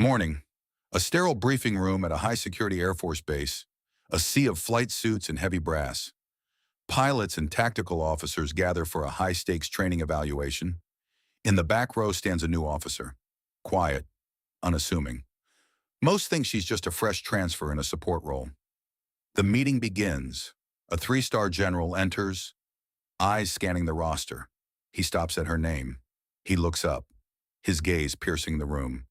Morning. A sterile briefing room at a high-security Air Force base, a sea of flight suits and heavy brass. Pilots and tactical officers gather for a high-stakes training evaluation. In the back row stands a new officer. Quiet, unassuming. Most think she's just a fresh transfer in a support role. The meeting begins. A three-star general enters, eyes scanning the roster. He stops at her name. He looks up, his gaze piercing the room.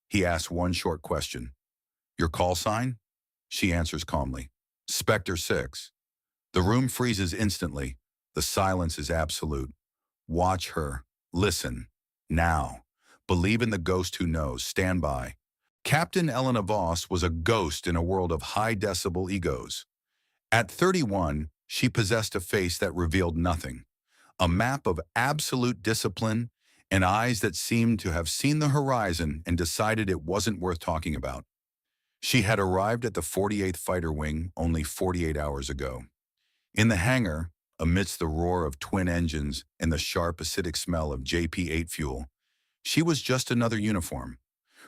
He asks one short question. Your call sign? She answers calmly. Specter Six. The room freezes instantly. The silence is absolute. Watch her. Listen. Now. Believe in the ghost who knows. Stand by. Captain Elena Voss was a ghost in a world of high-decibel egos. At 31, she possessed a face that revealed nothing. A map of absolute discipline and eyes that seemed to have seen the horizon and decided it wasn't worth talking about. She had arrived at the 48th Fighter Wing only 48 hours ago. In the hangar, amidst the roar of twin engines and the sharp acidic smell of JP-8 fuel, she was just another uniform.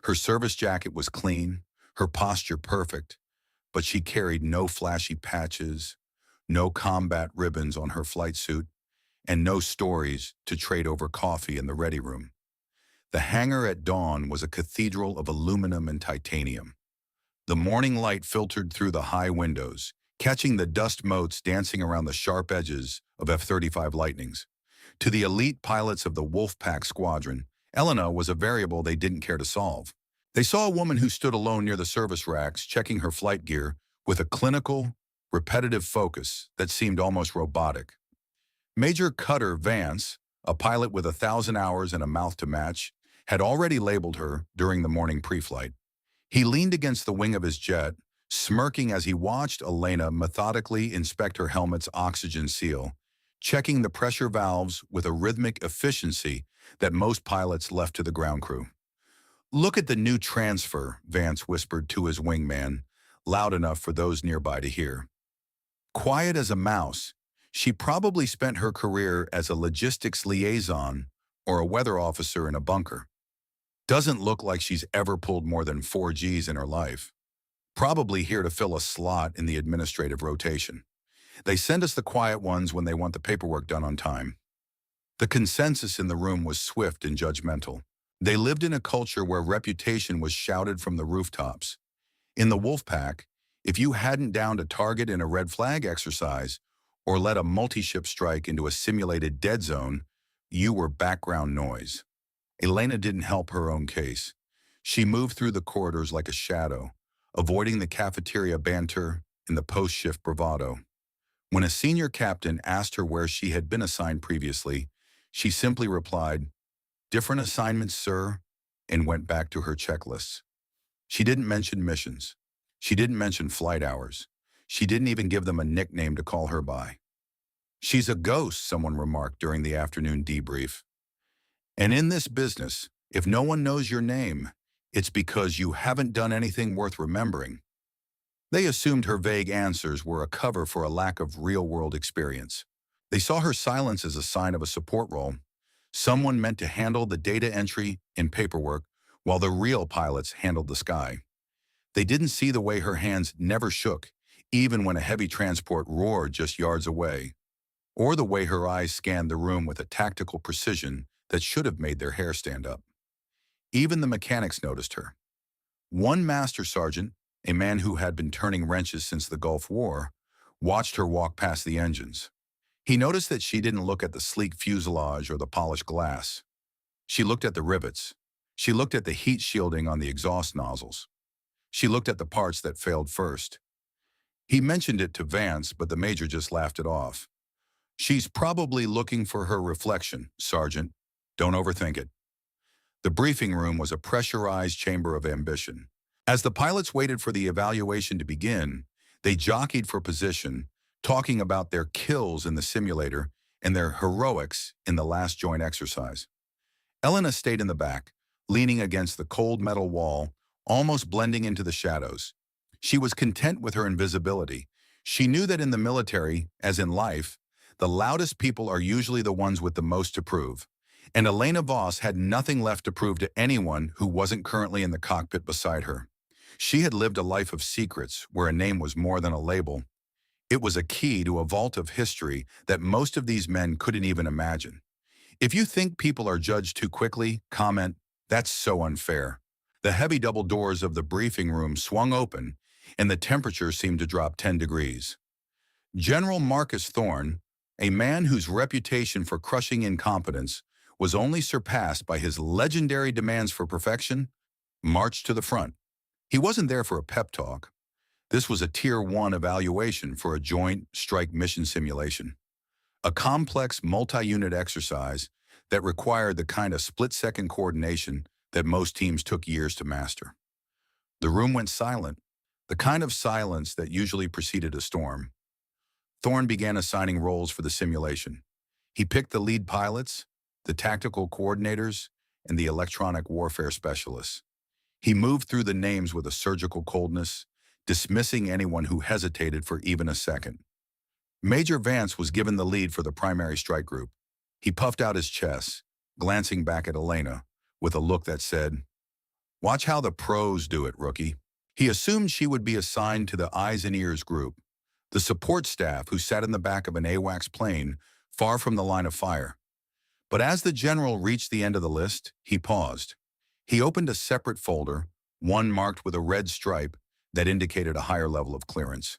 Her service jacket was clean, her posture perfect, but she carried no flashy patches, no combat ribbons on her flight suit, and no stories to trade over coffee in the ready room. The hangar at dawn was a cathedral of aluminum and titanium. The morning light filtered through the high windows, catching the dust motes dancing around the sharp edges of F-35 Lightnings. To the elite pilots of the Wolfpack Squadron, Elena was a variable they didn't care to solve. They saw a woman who stood alone near the service racks, checking her flight gear with a clinical, repetitive focus that seemed almost robotic. Major Cutter Vance, a pilot with 1,000 hours and a mouth to match, had already labeled her during the morning pre-flight. He leaned against the wing of his jet, smirking as he watched Elena methodically inspect her helmet's oxygen seal, checking the pressure valves with a rhythmic efficiency that most pilots left to the ground crew. Look at the new transfer, Vance whispered to his wingman, loud enough for those nearby to hear. Quiet as a mouse, she probably spent her career as a logistics liaison or a weather officer in a bunker. Doesn't look like she's ever pulled more than 4 Gs in her life. Probably here to fill a slot in the administrative rotation. They send us the quiet ones when they want the paperwork done on time. The consensus in the room was swift and judgmental. They lived in a culture where reputation was shouted from the rooftops. In the Wolfpack, if you hadn't downed a target in a red flag exercise or led a multi-ship strike into a simulated dead zone, you were background noise. Elena didn't help her own case. She moved through the corridors like a shadow, avoiding the cafeteria banter and the post-shift bravado. When a senior captain asked her where she had been assigned previously, she simply replied, "Different assignments, sir," and went back to her checklists. She didn't mention missions. She didn't mention flight hours. She didn't even give them a nickname to call her by. She's a ghost, someone remarked during the afternoon debrief. And in this business, if no one knows your name, it's because you haven't done anything worth remembering. They assumed her vague answers were a cover for a lack of real-world experience. They saw her silence as a sign of a support role, someone meant to handle the data entry and paperwork while the real pilots handled the sky. They didn't see the way her hands never shook, even when a heavy transport roared just yards away, or the way her eyes scanned the room with a tactical precision that should have made their hair stand up. Even the mechanics noticed her. One master sergeant, a man who had been turning wrenches since the Gulf War, watched her walk past the engines. He noticed that she didn't look at the sleek fuselage or the polished glass. She looked at the rivets. She looked at the heat shielding on the exhaust nozzles. She looked at the parts that failed first. He mentioned it to Vance, but the major just laughed it off. "She's probably looking for her reflection, Sergeant. Don't overthink it." The briefing room was a pressurized chamber of ambition. As the pilots waited for the evaluation to begin, they jockeyed for position, talking about their kills in the simulator and their heroics in the last joint exercise. Elena stayed in the back, leaning against the cold metal wall, almost blending into the shadows. She was content with her invisibility. She knew that in the military, as in life, the loudest people are usually the ones with the most to prove. And Elena Voss had nothing left to prove to anyone who wasn't currently in the cockpit beside her. She had lived a life of secrets where a name was more than a label. It was a key to a vault of history that most of these men couldn't even imagine. If you think people are judged too quickly, comment, "That's so unfair." The heavy double doors of the briefing room swung open, and the temperature seemed to drop 10 degrees. General Marcus Thorne, a man whose reputation for crushing incompetence was only surpassed by his legendary demands for perfection, marched to the front. He wasn't there for a pep talk. This was a Tier 1 evaluation for a joint strike mission simulation, a complex multi-unit exercise that required the kind of split-second coordination that most teams took years to master. The room went silent, the kind of silence that usually preceded a storm. Thorne began assigning roles for the simulation. He picked the lead pilots, the tactical coordinators, and the electronic warfare specialists. He moved through the names with a surgical coldness, dismissing anyone who hesitated for even a second. Major Vance was given the lead for the primary strike group. He puffed out his chest, glancing back at Elena, with a look that said, "Watch how the pros do it, rookie." He assumed she would be assigned to the eyes and ears group, the support staff who sat in the back of an AWACS plane far from the line of fire. But as the general reached the end of the list, he paused. He opened a separate folder, one marked with a red stripe that indicated a higher level of clearance.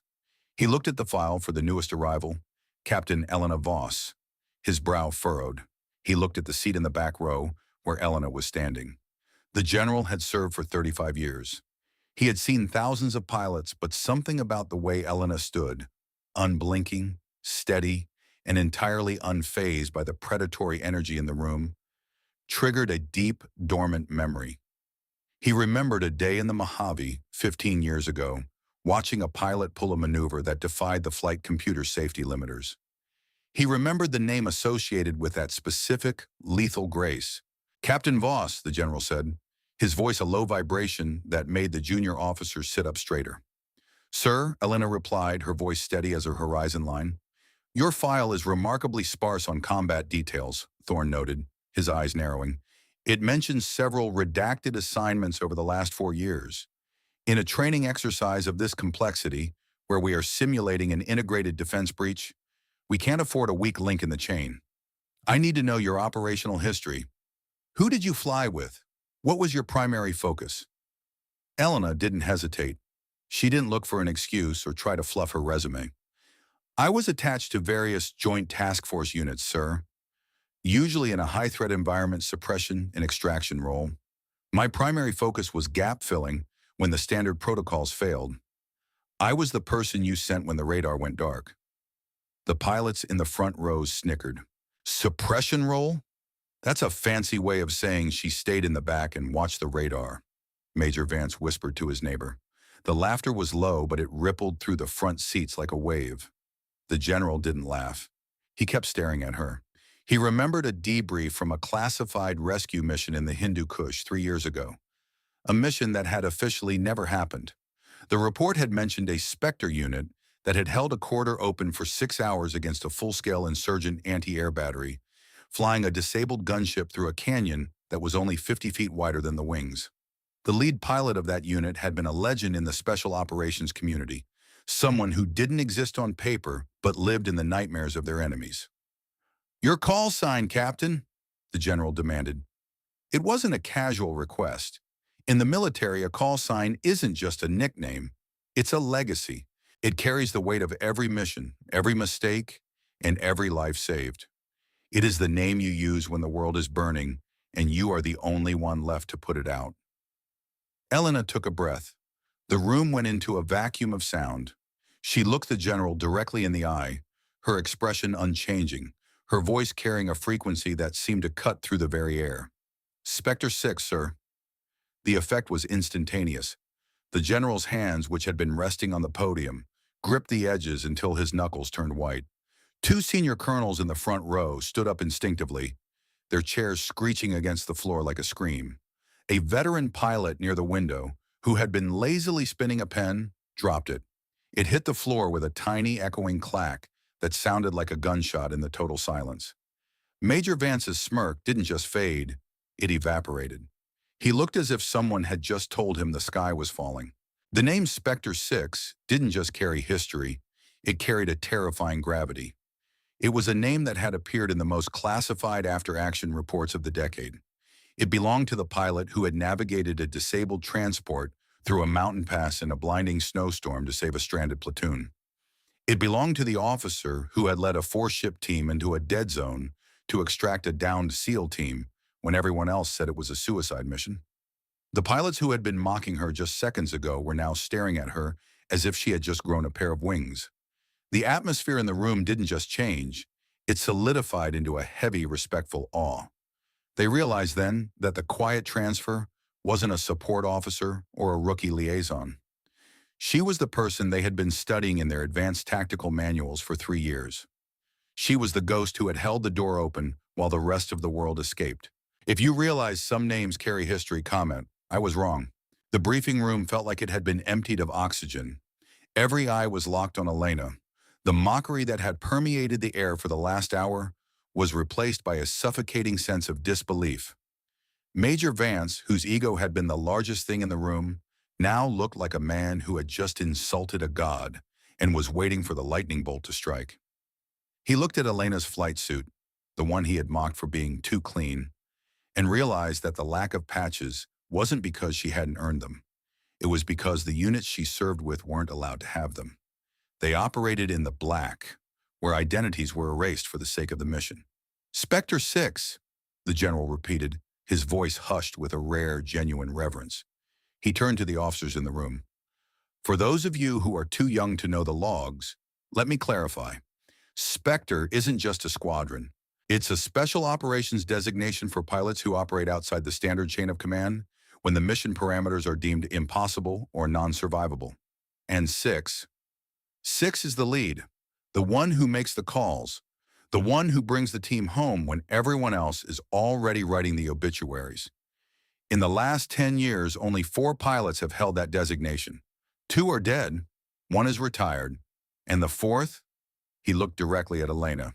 He looked at the file for the newest arrival, Captain Elena Voss. His brow furrowed. He looked at the seat in the back row where Elena was standing. The general had served for 35 years. He had seen thousands of pilots, but something about the way Elena stood, unblinking, steady, and entirely unfazed by the predatory energy in the room, triggered a deep, dormant memory. He remembered a day in the Mojave 15 years ago, watching a pilot pull a maneuver that defied the flight computer safety limiters. He remembered the name associated with that specific, lethal grace. "Captain Voss," the general said, his voice a low vibration that made the junior officers sit up straighter. "Sir," Elena replied, her voice steady as her horizon line. "Your file is remarkably sparse on combat details," Thorne noted, his eyes narrowing. "It mentions several redacted assignments over the last 4 years. In a training exercise of this complexity, where we are simulating an integrated defense breach, we can't afford a weak link in the chain. I need to know your operational history. Who did you fly with? What was your primary focus?" Elena didn't hesitate. She didn't look for an excuse or try to fluff her resume. "I was attached to various joint task force units, sir, usually in a high-threat environment suppression and extraction role. My primary focus was gap filling when the standard protocols failed. I was the person you sent when the radar went dark." The pilots in the front rows snickered. "Suppression role? That's a fancy way of saying she stayed in the back and watched the radar," Major Vance whispered to his neighbor. The laughter was low, but it rippled through the front seats like a wave. The general didn't laugh. He kept staring at her. He remembered a debrief from a classified rescue mission in the Hindu Kush 3 years ago, a mission that had officially never happened. The report had mentioned a Spectre unit that had held a corridor open for 6 hours against a full-scale insurgent anti-air battery, flying a disabled gunship through a canyon that was only 50 feet wider than the wings. The lead pilot of that unit had been a legend in the special operations community, someone who didn't exist on paper but lived in the nightmares of their enemies. "Your call sign, Captain," the general demanded. It wasn't a casual request. In the military, a call sign isn't just a nickname. It's a legacy. It carries the weight of every mission, every mistake, and every life saved. It is the name you use when the world is burning, and you are the only one left to put it out. Elena took a breath. The room went into a vacuum of sound. She looked the general directly in the eye, her expression unchanging, her voice carrying a frequency that seemed to cut through the very air. "Specter 6, sir." The effect was instantaneous. The general's hands, which had been resting on the podium, gripped the edges until his knuckles turned white. 2 senior colonels in the front row stood up instinctively, their chairs screeching against the floor like a scream. A veteran pilot near the window, who had been lazily spinning a pen, dropped it. It hit the floor with a tiny echoing clack that sounded like a gunshot in the total silence. Major Vance's smirk didn't just fade, it evaporated. He looked as if someone had just told him the sky was falling. The name Specter Six didn't just carry history, it carried a terrifying gravity. It was a name that had appeared in the most classified after-action reports of the decade. It belonged to the pilot who had navigated a disabled transport through a mountain pass in a blinding snowstorm to save a stranded platoon. It belonged to the officer who had led a four-ship team into a dead zone to extract a downed SEAL team when everyone else said it was a suicide mission. The pilots who had been mocking her just seconds ago were now staring at her as if she had just grown a pair of wings. The atmosphere in the room didn't just change, it solidified into a heavy, respectful awe. They realized then that the quiet transfer wasn't a support officer or a rookie liaison. She was the person they had been studying in their advanced tactical manuals for 3 years. She was the ghost who had held the door open while the rest of the world escaped. If you realize some names carry history, comment, I was wrong. The briefing room felt like it had been emptied of oxygen. Every eye was locked on Elena. The mockery that had permeated the air for the last hour was replaced by a suffocating sense of disbelief. Major Vance, whose ego had been the largest thing in the room, now looked like a man who had just insulted a god and was waiting for the lightning bolt to strike. He looked at Elena's flight suit, the one he had mocked for being too clean, and realized that the lack of patches wasn't because she hadn't earned them. It was because the units she served with weren't allowed to have them. They operated in the black, where identities were erased for the sake of the mission. Specter Six, the general repeated, his voice hushed with a rare, genuine reverence. He turned to the officers in the room. For those of you who are too young to know the logs, let me clarify. Spectre isn't just a squadron. It's a special operations designation for pilots who operate outside the standard chain of command when the mission parameters are deemed impossible or non-survivable. And Six is the lead, the one who makes the calls, the one who brings the team home when everyone else is already writing the obituaries. In the last 10 years, only 4 pilots have held that designation. 2 are dead, 1 is retired, and the 4th, he looked directly at Elena.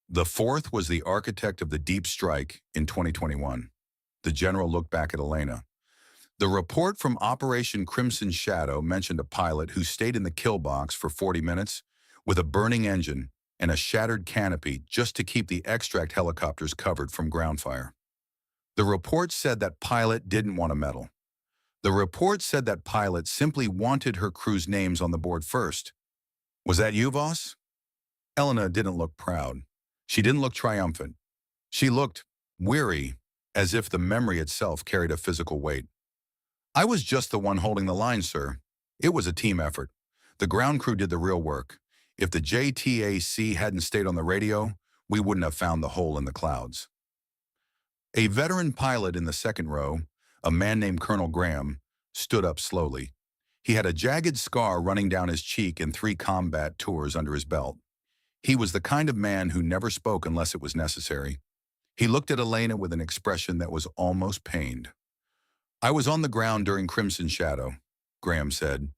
The 4th was the architect of the deep strike in 2021. The general looked back at Elena. The report from Operation Crimson Shadow mentioned a pilot who stayed in the kill box for 40 minutes with a burning engine and a shattered canopy just to keep the extract helicopters covered from ground fire. The report said that pilot didn't want a medal. The report said that pilot simply wanted her crew's names on the board first. Was that you, Voss? Elena didn't look proud. She didn't look triumphant. She looked weary, as if the memory itself carried a physical weight. I was just the one holding the line, sir. It was a team effort. The ground crew did the real work. If the JTAC hadn't stayed on the radio, we wouldn't have found the hole in the clouds. A veteran pilot in the second row, a man named Colonel Graham, stood up slowly. He had a jagged scar running down his cheek and 3 combat tours under his belt. He was the kind of man who never spoke unless it was necessary. He looked at Elena with an expression that was almost pained. I was on the ground during Crimson Shadow, Graham said,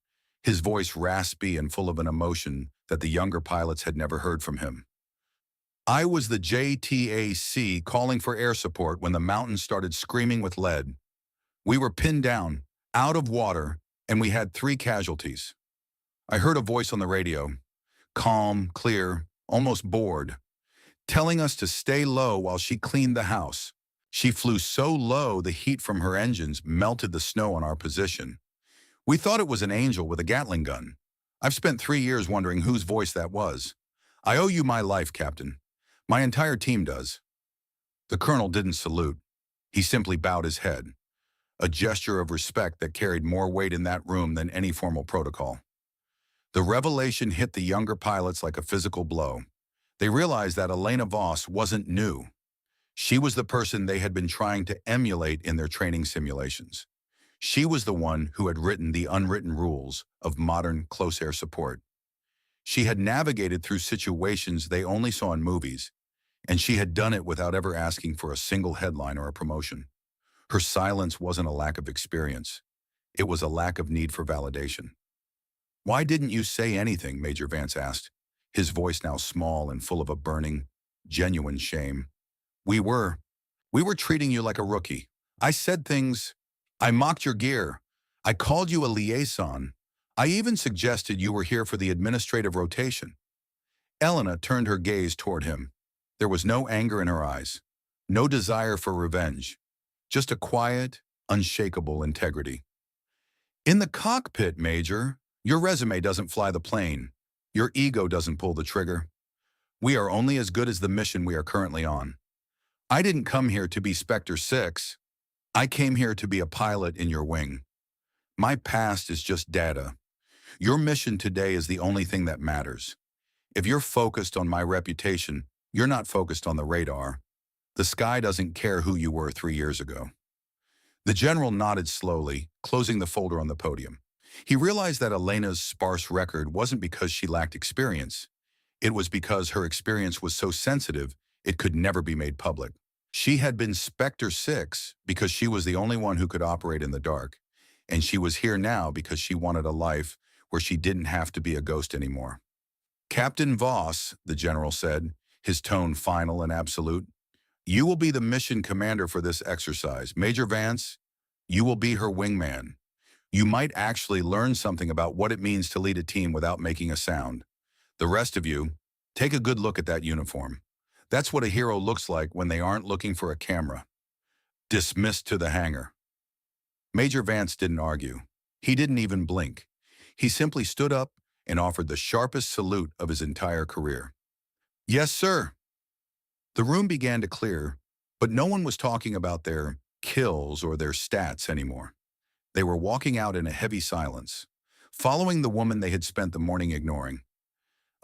his voice raspy and full of an emotion that the younger pilots had never heard from him. I was the JTAC calling for air support when the mountains started screaming with lead. We were pinned down, out of water, and we had 3 casualties. I heard a voice on the radio, calm, clear, almost bored, telling us to stay low while she cleaned the house. She flew so low the heat from her engines melted the snow on our position. We thought it was an angel with a Gatling gun. I've spent 3 years wondering whose voice that was. I owe you my life, Captain. My entire team does. The colonel didn't salute. He simply bowed his head, a gesture of respect that carried more weight in that room than any formal protocol. The revelation hit the younger pilots like a physical blow. They realized that Elena Voss wasn't new. She was the person they had been trying to emulate in their training simulations. She was the one who had written the unwritten rules of modern close air support. She had navigated through situations they only saw in movies, and she had done it without ever asking for a single headline or a promotion. Her silence wasn't a lack of experience. It was a lack of need for validation. Why didn't you say anything? Major Vance asked, his voice now small and full of a burning, genuine shame. We were. We were treating you like a rookie. I said things. I mocked your gear. I called you a liaison. I even suggested you were here for the administrative rotation. Elena turned her gaze toward him. There was no anger in her eyes, no desire for revenge, just a quiet, unshakable integrity. In the cockpit, Major, your resume doesn't fly the plane. Your ego doesn't pull the trigger. We are only as good as the mission we are currently on. I didn't come here to be Specter Six. I came here to be a pilot in your wing. My past is just data. Your mission today is the only thing that matters. If you're focused on my reputation, you're not focused on the radar. The sky doesn't care who you were 3 years ago. The general nodded slowly, closing the folder on the podium. He realized that Elena's sparse record wasn't because she lacked experience. It was because her experience was so sensitive, it could never be made public. She had been Specter Six because she was the only one who could operate in the dark, and she was here now because she wanted a life where she didn't have to be a ghost anymore. Captain Voss, the general said, his tone final and absolute, you will be the mission commander for this exercise. Major Vance, you will be her wingman. You might actually learn something about what it means to lead a team without making a sound. The rest of you, take a good look at that uniform. That's what a hero looks like when they aren't looking for a camera. Dismissed to the hangar. Major Vance didn't argue. He didn't even blink. He simply stood up and offered the sharpest salute of his entire career. Yes, sir. The room began to clear, but no one was talking about their kills or their stats anymore. They were walking out in a heavy silence, following the woman they had spent the morning ignoring.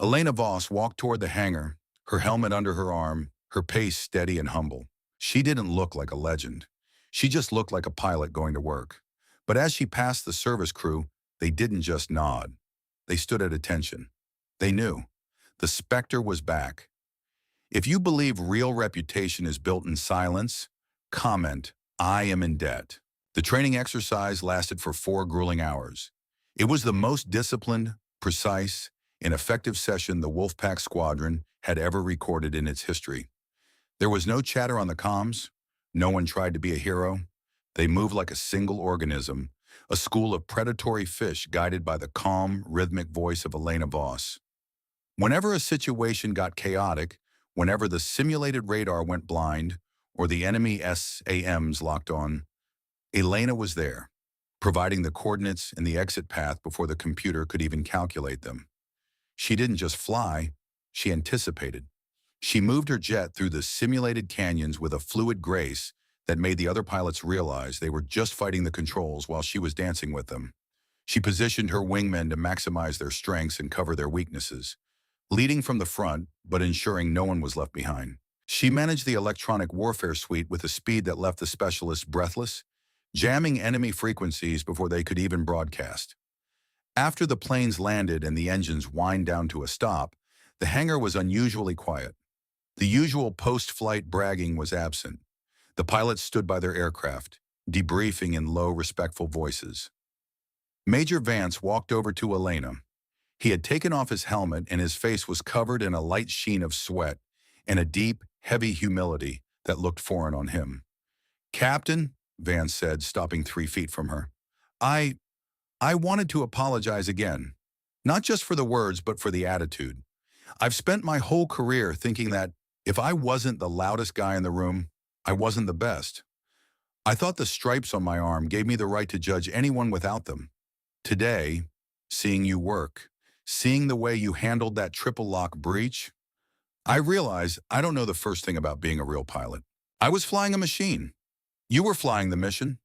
Elena Voss walked toward the hangar, her helmet under her arm, her pace steady and humble. She didn't look like a legend. She just looked like a pilot going to work. But as she passed the service crew, they didn't just nod. They stood at attention. They knew. The Spectre was back. If you believe real reputation is built in silence, comment, I am in debt. The training exercise lasted for 4 grueling hours. It was the most disciplined, precise, and effective session the Wolfpack Squadron had ever recorded in its history. There was no chatter on the comms. No one tried to be a hero. They moved like a single organism, a school of predatory fish guided by the calm, rhythmic voice of Elena Voss. Whenever a situation got chaotic, whenever the simulated radar went blind or the enemy SAMs locked on, Elena was there, providing the coordinates and the exit path before the computer could even calculate them. She didn't just fly, she anticipated. She moved her jet through the simulated canyons with a fluid grace that made the other pilots realize they were just fighting the controls while she was dancing with them. She positioned her wingmen to maximize their strengths and cover their weaknesses, leading from the front but ensuring no one was left behind. She managed the electronic warfare suite with a speed that left the specialists breathless, jamming enemy frequencies before they could even broadcast. After the planes landed and the engines whined down to a stop, the hangar was unusually quiet. The usual post-flight bragging was absent. The pilots stood by their aircraft, debriefing in low, respectful voices. Major Vance walked over to Elena. He had taken off his helmet and his face was covered in a light sheen of sweat and a deep, heavy humility that looked foreign on him. Captain, Vance said, stopping 3 feet from her, I wanted to apologize again, not just for the words, but for the attitude. I've spent my whole career thinking that if I wasn't the loudest guy in the room, I wasn't the best. I thought the stripes on my arm gave me the right to judge anyone without them. Today, seeing you work, seeing the way you handled that triple lock breach, I realize I don't know the first thing about being a real pilot. I was flying a machine. You were flying the mission.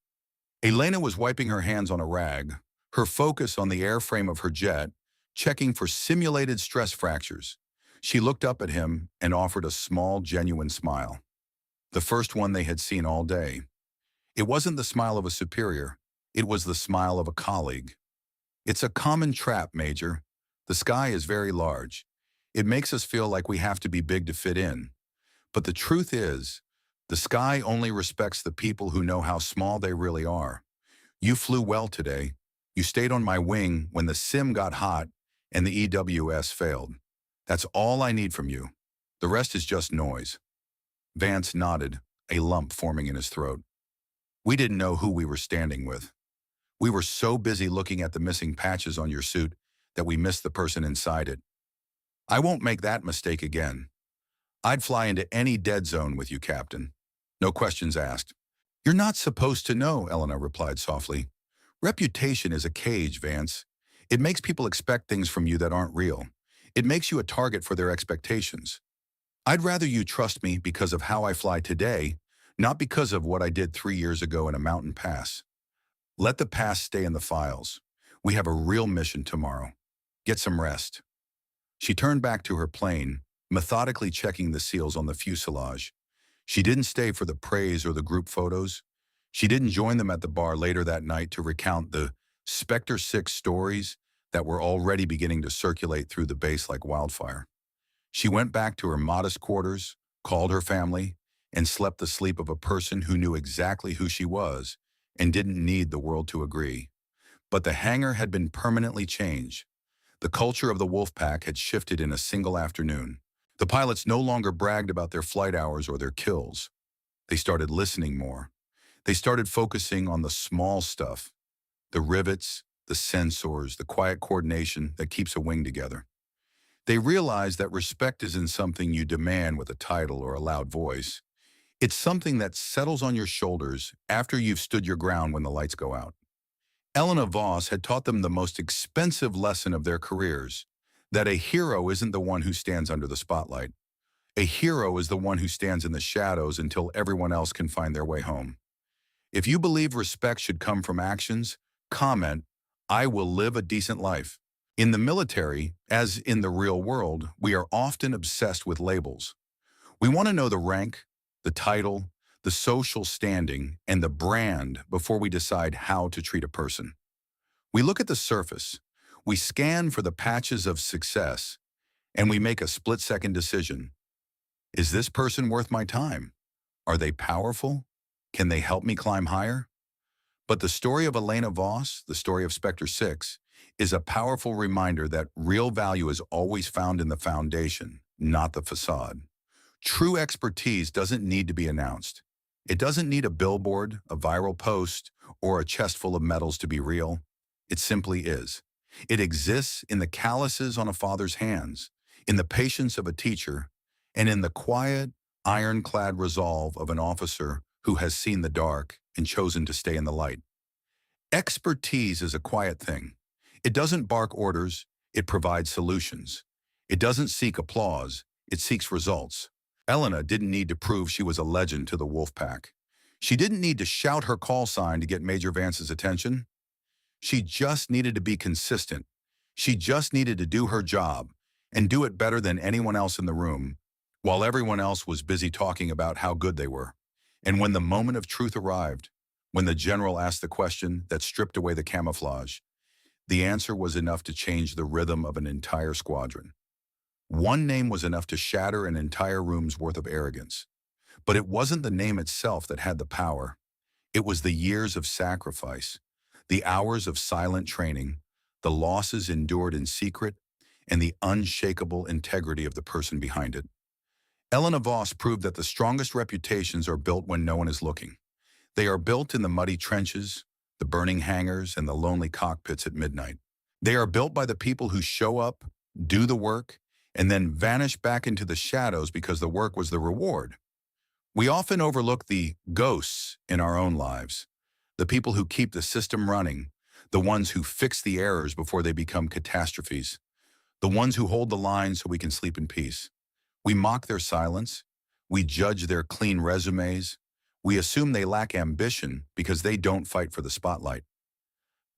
Elena was wiping her hands on a rag, her focus on the airframe of her jet, checking for simulated stress fractures. She looked up at him and offered a small, genuine smile. The first one they had seen all day. It wasn't the smile of a superior. It was the smile of a colleague. It's a common trap, Major. The sky is very large. It makes us feel like we have to be big to fit in. But the truth is, the sky only respects the people who know how small they really are. You flew well today. You stayed on my wing when the sim got hot and the EWS failed. That's all I need from you. The rest is just noise. Vance nodded, a lump forming in his throat. We didn't know who we were standing with. We were so busy looking at the missing patches on your suit that we missed the person inside it. I won't make that mistake again. I'd fly into any dead zone with you, Captain. No questions asked. You're not supposed to know, Elena replied softly. Reputation is a cage, Vance. It makes people expect things from you that aren't real. It makes you a target for their expectations. I'd rather you trust me because of how I fly today, not because of what I did 3 years ago in a mountain pass. Let the past stay in the files. We have a real mission tomorrow. Get some rest. She turned back to her plane, methodically checking the seals on the fuselage. She didn't stay for the praise or the group photos. She didn't join them at the bar later that night to recount the Specter Six stories that were already beginning to circulate through the base like wildfire. She went back to her modest quarters, called her family, and slept the sleep of a person who knew exactly who she was and didn't need the world to agree. But the hangar had been permanently changed. The culture of the Wolfpack had shifted in a single afternoon. The pilots no longer bragged about their flight hours or their kills. They started listening more. They started focusing on the small stuff, the rivets, the sensors, the quiet coordination that keeps a wing together. They realized that respect isn't something you demand with a title or a loud voice. It's something that settles on your shoulders after you've stood your ground when the lights go out. Elena Voss had taught them the most expensive lesson of their careers, that a hero isn't the one who stands under the spotlight. A hero is the one who stands in the shadows until everyone else can find their way home. If you believe respect should come from actions, comment, I will live a decent life. In the military, as in the real world, we are often obsessed with labels. We want to know the rank, the title, the social standing, and the brand before we decide how to treat a person. We look at the surface, we scan for the patches of success, and we make a split-second decision. Is this person worth my time? Are they powerful? Can they help me climb higher? But the story of Elena Voss, the story of Specter Six, is a powerful reminder that real value is always found in the foundation, not the facade. True expertise doesn't need to be announced. It doesn't need a billboard, a viral post, or a chest full of medals to be real. It simply is. It exists in the calluses on a father's hands, in the patience of a teacher, and in the quiet, ironclad resolve of an officer who has seen the dark and chosen to stay in the light. Expertise is a quiet thing. It doesn't bark orders, it provides solutions. It doesn't seek applause, it seeks results. Elena didn't need to prove she was a legend to the Wolfpack. She didn't need to shout her call sign to get Major Vance's attention. She just needed to be consistent. She just needed to do her job and do it better than anyone else in the room, while everyone else was busy talking about how good they were. And when the moment of truth arrived, when the general asked the question that stripped away the camouflage, the answer was enough to change the rhythm of an entire squadron. One name was enough to shatter an entire room's worth of arrogance. But it wasn't the name itself that had the power. It was the years of sacrifice, the hours of silent training, the losses endured in secret, and the unshakable integrity of the person behind it. Elena Voss proved that the strongest reputations are built when no one is looking. They are built in the muddy trenches, the burning hangars, and the lonely cockpits at midnight. They are built by the people who show up, do the work, and then vanish back into the shadows because the work was the reward. We often overlook the ghosts in our own lives, the people who keep the system running, the ones who fix the errors before they become catastrophes, the ones who hold the line so we can sleep in peace. We mock their silence, we judge their clean resumes, we assume they lack ambition because they don't fight for the spotlight.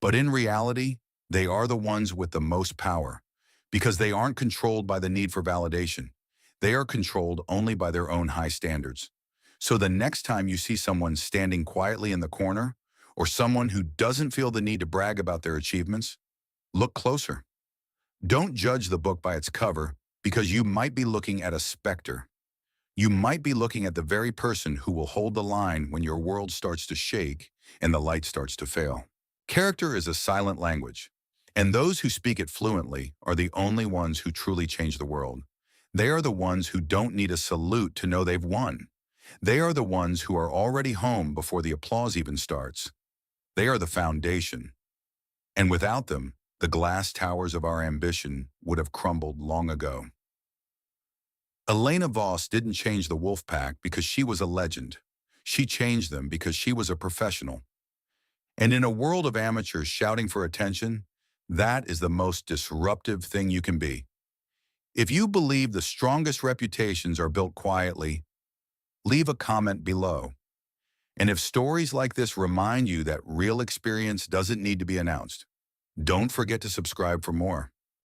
But in reality, they are the ones with the most power, because they aren't controlled by the need for validation. They are controlled only by their own high standards. So the next time you see someone standing quietly in the corner, or someone who doesn't feel the need to brag about their achievements, look closer. Don't judge the book by its cover, because you might be looking at a specter. You might be looking at the very person who will hold the line when your world starts to shake and the light starts to fail. Character is a silent language, and those who speak it fluently are the only ones who truly change the world. They are the ones who don't need a salute to know they've won. They are the ones who are already home before the applause even starts. They are the foundation. And without them, the glass towers of our ambition would have crumbled long ago. Elena Voss didn't change the wolf pack because she was a legend. She changed them because she was a professional. And in a world of amateurs shouting for attention, that is the most disruptive thing you can be. If you believe the strongest reputations are built quietly, leave a comment below. And if stories like this remind you that real experience doesn't need to be announced, don't forget to subscribe for more.